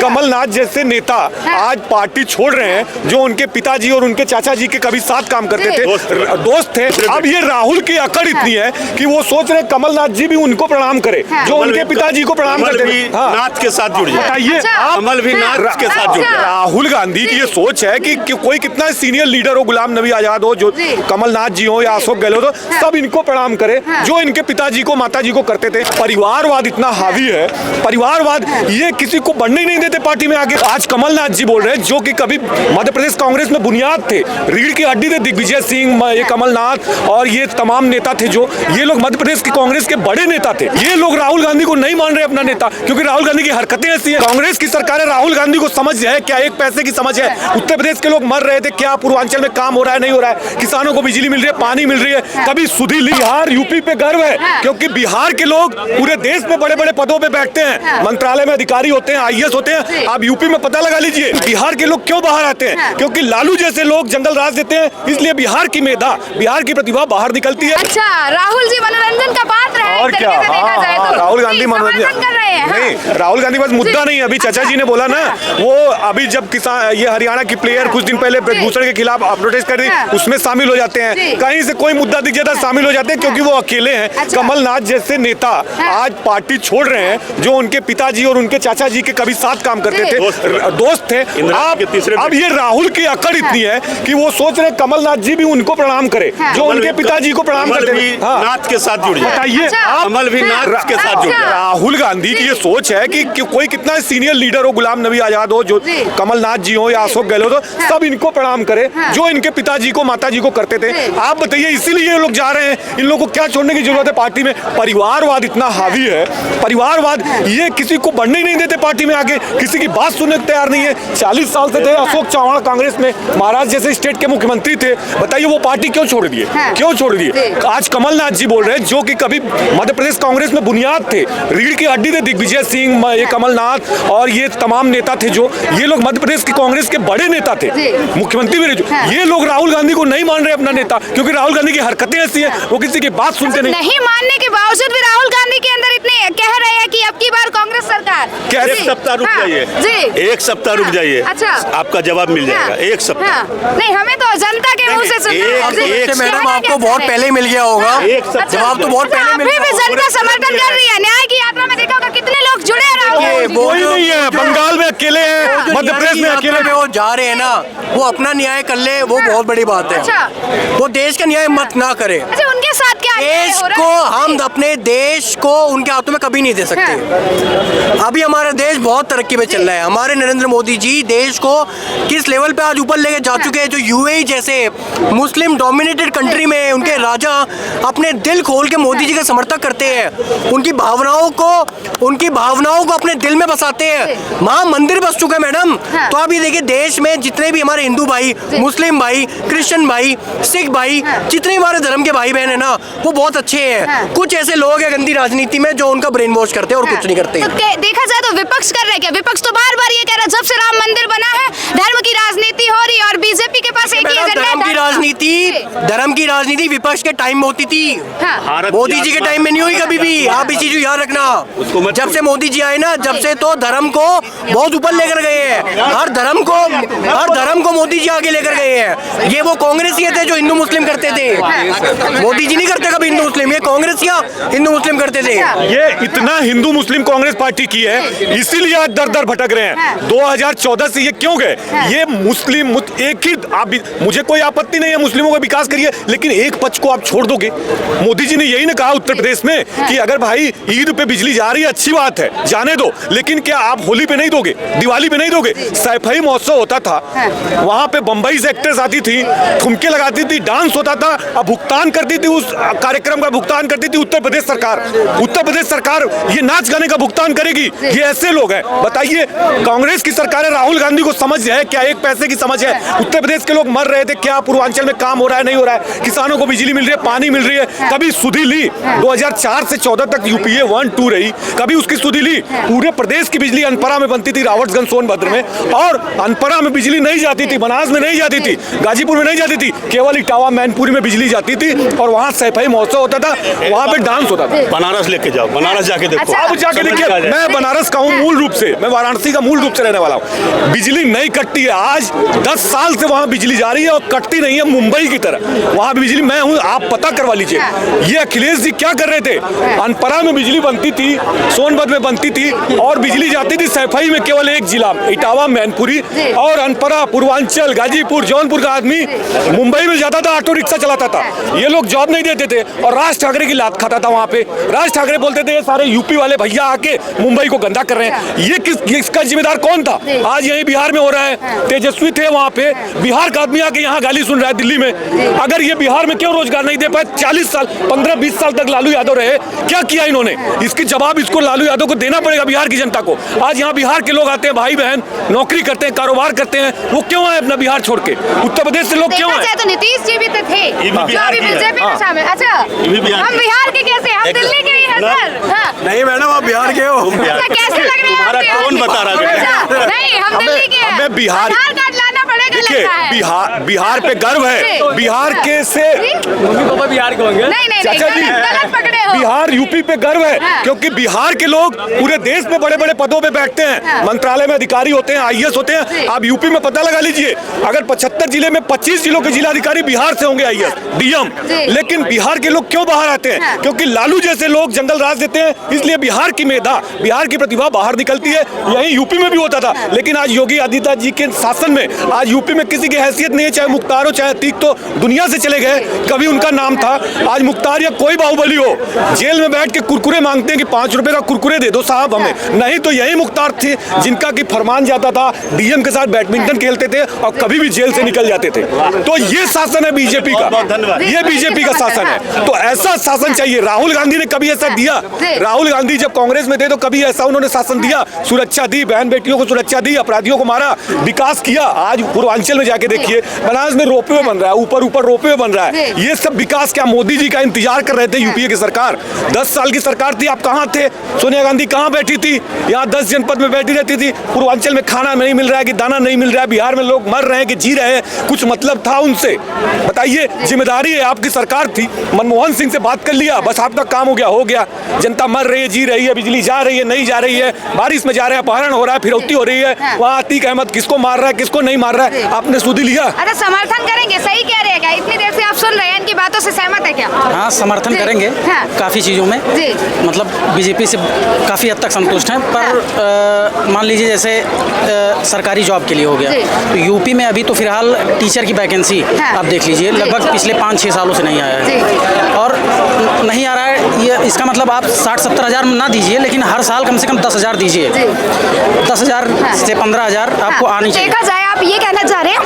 कमलनाथ जैसे नेता आज पार्टी छोड़ रहे हैं, जो उनके पिताजी और उनके चाचा जी के कभी साथ काम करते थे, दोस्त थे। अब ये राहुल की अकड़ इतनी है कि वो सोच रहे कमलनाथ जी भी उनको प्रणाम करे, जो उनके पिताजी को प्रणाम करते थे। नाथ के साथ जुड़ जाए। बताइए, कमल भी नाथ के साथ जुड़ जाए। राहुल गांधी की ये सोच है कि कोई कितना सीनियर लीडर हो, गुलाम नबी आजाद हो, जो कमलनाथ जी हो या अशोक गहलोत हो, सब इनको प्रणाम करे, जो इनके पिताजी को माताजी को करते थे। परिवारवाद इतना हावी है, परिवारवाद, ये किसी को बढ़ने ही नहीं देते पार्टी में आगे। आज कमलनाथ जी बोल रहे हैं, जो कि कभी मध्य प्रदेश कांग्रेस में बुनियाद थे, रीढ़ की हड्डी थे, दिग्विजय सिंह, ये कमलनाथ और ये तमाम नेता थे, जो ये लोग मध्य प्रदेश की कांग्रेस के बड़े नेता थे। ये लोग राहुल गांधी को नहीं मान रहे अपना नेता, क्योंकि राहुल गांधी की हरकतें ऐसी है। कांग्रेस की सरकार है, राहुल गांधी को समझ है क्या, एक पैसे की समझ है। उत्तर प्रदेश के लोग मर रहे थे, क्या पूर्वांचल में काम हो रहा है, नहीं हो रहा है, किसानों को बिजली मिल रही है, पानी मिल रही है, कभी सुधी ली। बिहार यूपी पे गर्व है, क्योंकि बिहार के लोग पूरे देश में बड़े बड़े पदों पे बैठते हैं, मंत्रालय में अधिकारी होते हैं, IAS होते हैं। आप यूपी में पता लगा लीजिए बिहार के लोग क्यों बाहर आते हैं, क्योंकि लालू जैसे लोग जंगल राज देते हैं, इसलिए बिहार की मेधा, बिहार की प्रतिभा बाहर निकलती है। अच्छा, राहुल जी मनोरंजन का पात्र है और क्या, राहुल गांधी मनोरंजन कर रहे हैं। नहीं, राहुल गांधी बस मुद्दा नहीं है। अभी चाचा जी ने बोला ना, वो अभी जब किसान, ये हरियाणा की प्लेयर कुछ दिन पहले ब्रजभूषण के खिलाफ प्रोटेस्ट कर रही, उसमें शामिल हो जाते हैं। कहीं से कोई मुद्दा दिख जाता है, शामिल हो जाते हैं, क्योंकि वो अकेले हैं। कमलनाथ जैसे नेता आज पार्टी छोड़ रहे हैं, जो उनके पिताजी और उनके चाचा जी के कभी साथ काम करते थे, दोस्त थे। अब ये राहुल की अकड़ इतनी है कि वो सोच रहे कमलनाथ जी भी उनको प्रणाम करे, जो उनके पिताजी को प्रणाम करते थे। नाथ के साथ जुड़ जाए। बताइए, कमल भी नाथ के साथ जुड़ जाए। राहुल गांधी की ये सोच है कि कोई कितना सीनियर लीडर हो, गुलाम नबी आजाद हो, जो कमलनाथ जी हो या अशोक गहलोत हो, सब इनको प्रणाम करे, जो इनके पिताजी को माताजी को करते थे। आप बताइए, इसीलिए ये लोग जा रहे हैं, इन लोगों को क्या छोड़ने की जरूरत है पार्टी में। परिवारवाद इतना हावी है, परिवारवाद, ये किसी को बढ़ने ही नहीं देते पार्टी में आगे, किसी की बात सुनने को तैयार नहीं है। 40 साल से थे अशोक चौहान कांग्रेस में, महाराष्ट्र जैसे स्टेट के मुख्यमंत्री थे। बताइए वो पार्टी क्यों छोड़ दिए, क्यों छोड़ दिए। आज कमलनाथ जी बोल रहे हैं, जो कि कभी मध्य प्रदेश कांग्रेस में बुनियाद थे, रीढ़ की हड्डी थे, दिग्विजय सिंह, ये कमलनाथ और ये तमाम नेता थे, जो ये लोग मध्य प्रदेश की कांग्रेस के बड़े नेता थे, मुख्यमंत्री भी रहे। ये लोग राहुल गांधी को नहीं मान रहे अपना नेता, क्योंकि राहुल गांधी की हरकतें ऐसी है, वो किसी की बात सुनते नहीं मानने के बावजूद भी राहुल गांधी के अंदर इतने कह रहे हैं कि अब की बार कांग्रेस सरकार। एक सप्ताह रुक जाइए, एक सप्ताह रुक जाइए, आपका जवाब मिल जाएगा। एक सप्ताह नहीं, हमें तो जनता के मुंह से सुनना। मैडम आपको बहुत पहले मिल गया होगा, जवाब तो बहुत पहले मिल गया। जनता समर्थन कर रही है। न्याय की यात्रा में देखा होगा कितने लोग जुड़े हैं। कोई नहीं है, बंगाल में अकेले हैं, मध्य प्रदेश में अकेले में वो जा रहे हैं ना, वो अपना न्याय कर ले, वो बहुत बड़ी बात है। वो देश का न्याय मत ना करे। उनके साथ क्या देश को, हम अपने देश को उनके हाथों में कभी नहीं दे सकते। अभी हमारा देश बहुत तरक्की पे चल रहा है। हमारे नरेंद्र मोदी जी देश को किस लेवल पे आज ऊपर लेके जा चुके हैं। जो UAE जैसे मुस्लिम डोमिनेटेड कंट्री में उनके राजा अपने दिल खोल के मोदी जी का समर्थन करते हैं, उनकी भावनाओं को अपने दिल में बसाते हैं। वहाँ मंदिर बस चुका है मैडम। तो आप ये देखिए, देश में जितने भी हमारे हिंदू भाई, मुस्लिम भाई, क्रिश्चियन भाई, सिख भाई, जितने हमारे धर्म के भाई बहन है ना, वो बहुत अच्छे हैं। कुछ ऐसे लोग हैं गंदी राजनीति में जो उनका ब्रेन वॉश करते हैं और कुछ नहीं करते। तो देखा जाए तो विपक्ष कर रहे क्या? विपक्ष तो बार बार ये कह रहा है, जब से राम मंदिर बना है धर्म की राजनीति हो रही है, और बीजेपी के पास एक ही एजेंडा है। धर्म की राजनीति विपक्ष के टाइम में होती थी, मोदी जी के टाइम में नहीं हुई कभी भी। आप इस चीज को याद रखना। जब से मोदी जी आए ना, जब से तो धर्म को बहुत ऊपर लेकर गए हैं। हर धर्म को मोदी जी आगे लेकर गए हैं। ये वो कांग्रेसी थे जो हिंदू मुस्लिम करते थे। मोदी जी नहीं करते कभी हिंदू मुस्लिम, ये कांग्रेस या हिंदू मुस्लिम करते थे। ये इतना हिंदू मुस्लिम कांग्रेस पार्टी की है, इसीलिए आज दर दर भटक रहे हैं। 2014 से ये क्यों गए? ये मुस्लिम एक ही, आप मुझे कोई आपत्ति नहीं है, मुस्लिमों का विकास करिए, लेकिन एक पक्ष को आप छोड़ दोगे। मोदी जी ने यही ना कहा उत्तर प्रदेश में कि अगर भाई ईद पे बिजली जा रही है, अच्छी बात है, जाने दो, लेकिन क्या आप होली पे नहीं दोगे, दिवाली पे नहीं दोगे? सैफई महोत्सव होता था, वहां पे बंबई से एक्ट्रेस आती थी, ठुमके लगाती थी, डांस होता था, अब भुगतान करती थी, उस कार्यक्रम का भुगतान करती थी उत्तर प्रदेश सरकार। उत्तर प्रदेश सरकार ये नाच गाने का भुगतान करेगी? ये ऐसे लोग हैं। बताइए, कांग्रेस की सरकार है, राहुल गांधी को समझ है क्या, एक पैसे की समझ है? उत्तर प्रदेश के लोग मर रहे थे, क्या पूर्वांचल में में काम हो रहा है नहीं हो रहा है, किसानों को बिजली मिल रही है, पानी मिल रही है, कभी सुधी ली? 2004 से 14 तक यूपीए 1-2 रही, कभी उसकी सुधी ली? पूरे प्रदेश की बिजली अनपरा में बनती थी, रावटगंज सोनभद्र में, और अनपरा में बिजली नहीं जाती थी, बनास में नहीं जाती थी, गाजीपुर में नहीं जाती थी, केवल इटावा मैनपुरी में बिजली जाती थी, और वहाँ सैफई महोत्सव होता था, वहाँ पे डांस होता था। बनारस लेके जाओ, बनारस जाके देखो। अब जाके देखिए, मैं बनारस का हूँ मूल रूप से, मैं वाराणसी का मूल रूप से रहने वाला हूँ। बिजली नहीं कटती है, आज 10 साल से वहाँ बिजली जा रही है और कटती नहीं है मुंबई की तरह। वहाँ बिजली मैं हूँ, आप पता करवा लीजिए। ये अखिलेश जी क्या कर रहे थे? अनपरा में बिजली बनती थी, सोनभद्र में बनती थी, और बिजली जाती थी सैफई में केवल एक जिला, इटावा मैनपुरी, और अनपरा, पूर्वांचल, गाजीपुर, जौनपुर का आदमी मुंबई में जाता था, ऑटो रिक्शा चलाता था। ये लोग जॉब नहीं देते थे और राज ठाकरे की लात खाता था वहाँ पे। राज ठाकरे बोलते थे सारे यूपी वाले भैया आके मुंबई को गंदा कर रहे हैं। ये इसका जिम्मेदार कौन था? आज यही बिहार में हो रहा है। तेजस्वी थे वहाँ पे, बिहार का आदमी आके यहाँ गाली सुन रहा है दिल्ली में। अगर ये बिहार में क्यों रोजगार नहीं दे पाए? 40 साल 15-20 साल तक लालू यादव रहे, क्या किया इन्होंने? इसकी जवाब इसको लालू यादव को देना पड़ेगा, बिहार की जनता को। आज यहाँ बिहार के लोग आते हैं, भाई बहन नौकरी करते हैं, कारोबार करते हैं, वो क्यों आए अपना बिहार छोड़ के? उत्तर प्रदेश से लोग क्यों आए? तो नीतीश जी भी तो थे जो अभी बीजेपी में शामिल। अच्छा, हम बिहार के कैसे? हम दिल्ली के ही हैं सर। नहीं मैडम, आप बिहार के हो। कैसे लग रहे हैं? कौन बता रहा है? नहीं, हम दिल्ली के हैं। हमें बिहार कार्ड लाना पड़ेगा देखिए, लगता है। बिहार पे गर्व है। बिहार के से मम्मी पापा बिहार के होंगे। नहीं, चाचा जी, गलत पकड़े हो। बिहार यूपी पे गर्व है, क्योंकि बिहार के लोग पूरे देश में बड़े बड़े पदों पे बैठते हैं, मंत्रालय में अधिकारी होते हैं, आईएएस होते हैं। आप यूपी में पता लगा लीजिए, अगर 75 जिले में 25 जिलों के जिलाधिकारी बिहार से होंगे, आईएएस, डीएम। लेकिन बिहार के लोग क्यों बाहर आते हैं? क्योंकि लालू जैसे लोग जंगल राज देते हैं, इसलिए बिहार की मेधा, बिहार की प्रतिभा बाहर निकलती है। यही यूपी में भी होता था, लेकिन आज योगी आदित्यनाथ जी के शासन में आज यूपी में किसी की हैसियत नहीं है, चाहे मुख्तार हो चाहे अतीक, तो दुनिया से चले गए। कभी उनका नाम था, आज मुख्तार या कोई बाहुबली हो, जेल में बैठ के कुरकुरे मांगते हैं कि 5 रुपए का कुरकुरे दे दो साहब हमें। नहीं तो यही मुख्तार थे जिनका की फरमान जाता था, डीएम के साथ बैडमिंटन खेलते थे और कभी भी जेल से निकल जाते थे। तो ये शासन है बीजेपी का, ये बीजेपी का शासन है। तो ऐसा शासन चाहिए। राहुल गांधी ने कभी ऐसा दिया? राहुल गांधी जब कांग्रेस में थे तो कभी ऐसा उन्होंने शासन दिया? सुरक्षा दी, बहन बेटियों को सुरक्षा दी, अपराधियों को मारा, विकास किया। आज पूर्वांचल में जाके देखिए, बनारस में रोपवे बन रहा है, ऊपर ऊपर रोपवे बन रहा है। ये सब विकास क्या मोदी जी का इंतजार कर रहे थे यूपीए की सरकार? 10 साल की सरकार थी, आप कहाँ थे? सोनिया गांधी कहाँ बैठी थी? यहाँ 10 जनपद में बैठी रहती थी। पूर्वांचल में खाना नहीं मिल रहा है कि दाना नहीं मिल रहा है, बिहार में लोग मर रहे हैं कि जी रहे हैं, कुछ मतलब था उनसे? बताइए, जिम्मेदारी है, आपकी सरकार थी, मनमोहन सिंह से बात कर लिया, बस आपका काम हो गया। जनता मर रही है, जी रही है, बिजली जा रही है, नहीं जा रही है, बारिश में जा रहे हैं, अपहरण हो रहा है, फिरौती हो रही है। वहाँ अतीक अहमद किसको मार रहा है, किसको नहीं मार रहा है, आपने सुधी लिया? अच्छा, समर्थन करेंगे, सही कह रहे हैं क्या? इतनी देर से आप सुन रहे हैं, इनकी बातों से सहमत है क्या? हाँ, समर्थन करेंगे काफ़ी चीज़ों में। मतलब बीजेपी से काफ़ी हद तक संतुष्ट हैं, पर मान लीजिए जैसे सरकारी जॉब के लिए हो गया, तो यूपी में अभी तो फिलहाल टीचर की वैकेंसी आप देख लीजिए, लगभग पिछले 5-6 सालों से नहीं आया है, और नहीं आ रहा है। ये इसका मतलब आप 60-70 हज़ार ना दीजिए, लेकिन हर साल कम से कम 10,000 दीजिए। 10,000 से 15,000 आपको आनी चाहिए। देखा जाए, आप ये कहना चाह रहे हैं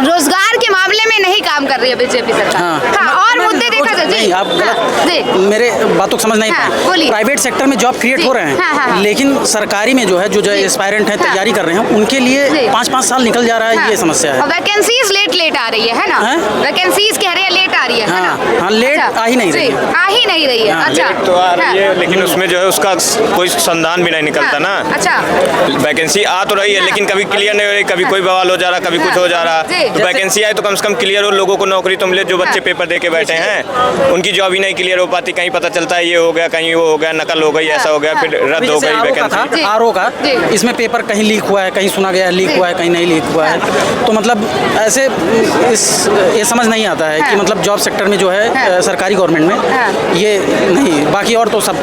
रोजगार के मामले में नहीं काम कर रही है बीजेपी सरकार। हाँ, और मुद्दे देखा जाए। नहीं, आप गलत मेरे बातों को समझ नहीं पाए। प्राइवेट सेक्टर में जॉब क्रिएट हो रहे हैं, लेकिन सरकारी में जो है, जो एस्पायरेंट हैं, तैयारी कर रहे हैं, उनके लिए 5-5 साल निकल जा रहा है। ये समस्या है। वैकेंसीज लेट आ रही है ना? वैकेंसीज कह रहे हैं लेट आ रही है ना? हाँ, लेट आ ही नहीं रही है। अच्छा, तो आ रही है, लेकिन उसमें जो है उसका कोई संधान भी नहीं निकलता ना। अच्छा, वैकेंसी आ तो रही है, लेकिन कभी क्लियर नहीं हो रही, कभी कोई बवाल हो जा रहा, कभी कुछ हो जा रहा। तो वैकेंसी आए तो कम से कम क्लियर हो, लोगों को नौकरी तो मिले। जो बच्चे पेपर दे के बैठे हैं, उनकी जॉब ही नहीं क्लियर हो पाती। कहीं पता चलता है ये हो गया, कहीं वो हो गया, नकल हो गई, ऐसा हो गया, फिर रद्द हो गई वैकेंसी। आरओ का इसमें पेपर कहीं लीक हुआ है, कहीं सुना गया लीक हुआ है, कहीं नहीं लीक हुआ है। तो मतलब ऐसे ये समझ नहीं आता है कि मतलब जॉब सेक्टर में जो है सरकारी गवर्नमेंट में ये नहीं, बाकी और तो सब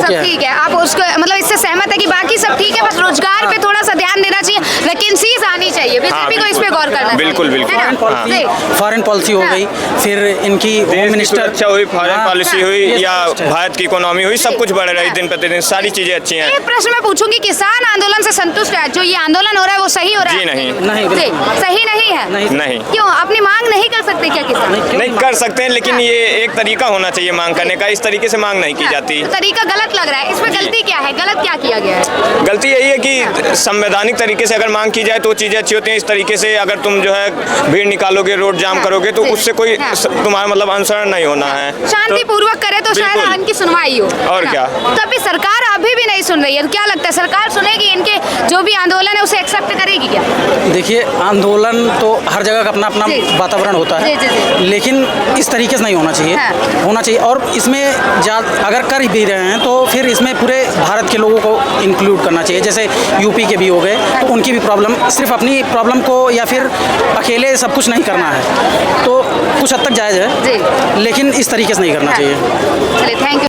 ठीक है। आप उसको मतलब इससे सहमत है कि बाकी सब ठीक है, बस रोजगार पे थोड़ा सा ध्यान देना चाहिए, वैकेंसीज आनी चाहिए, बीजेपी को इस पे गौर करना। बिल्कुल फॉरेन पॉलिसी हो गई, फिर इनकी होम मिनिस्टर अच्छा हुई, फॉरेन पॉलिसी हुई, या भारत की इकोनॉमी हुई, सब कुछ बढ़ रही दिन प्रतिदिन, सारी चीजें अच्छी हैं। एक प्रश्न मैं पूछूंगी, किसान आंदोलन से संतुष्ट है? जो ये आंदोलन हो रहा है वो सही हो रहा है? जी नहीं, सही नहीं है। नहीं। क्यों? अपनी मांग नहीं कर सकते क्या किसान? नहीं कर सकते हैं, लेकिन ये एक तरीका होना चाहिए मांग करने का। इस तरीके से मांग नहीं की जाती। तो तरीका गलत लग रहा है। इसमें गलती क्या है? गलत क्या किया गया है? गलती यही है कि संवैधानिक तरीके से अगर मांग की जाए तो चीज़ें अच्छी होती हैं। इस तरीके से अगर तुम जो है भीड़ निकालोगे, रोड जाम करोगे तो उससे कोई तुम्हारा मतलब अनुसरण नहीं होना है। शांतिपूर्वक करे तो शायद बिल्कुल। इनकी सुनवाई हो। और है ना? क्या। तो अभी सरकार अभी भी नहीं सुन रही है, क्या लगता है सरकार सुनेगी? इनके जो भी आंदोलन है उसे एक्सेप्ट करेगी क्या? देखिए, आंदोलन तो हर जगह का अपना अपना जी। वातावरण होता है, जी, जी, जी। लेकिन इस तरीके से नहीं होना चाहिए। हाँ। होना चाहिए, और इसमें अगर कर भी रहे हैं तो फिर इसमें पूरे भारत के लोगों को इंक्लूड करना चाहिए। जैसे यूपी के भी हो गए, तो उनकी भी प्रॉब्लम, सिर्फ अपनी प्रॉब्लम को या फिर अकेले सब कुछ नहीं करना है, तो कुछ हद तक जायज़ है, जी। लेकिन इस तरीके से नहीं करना चाहिए। चलिए, थैंक यू।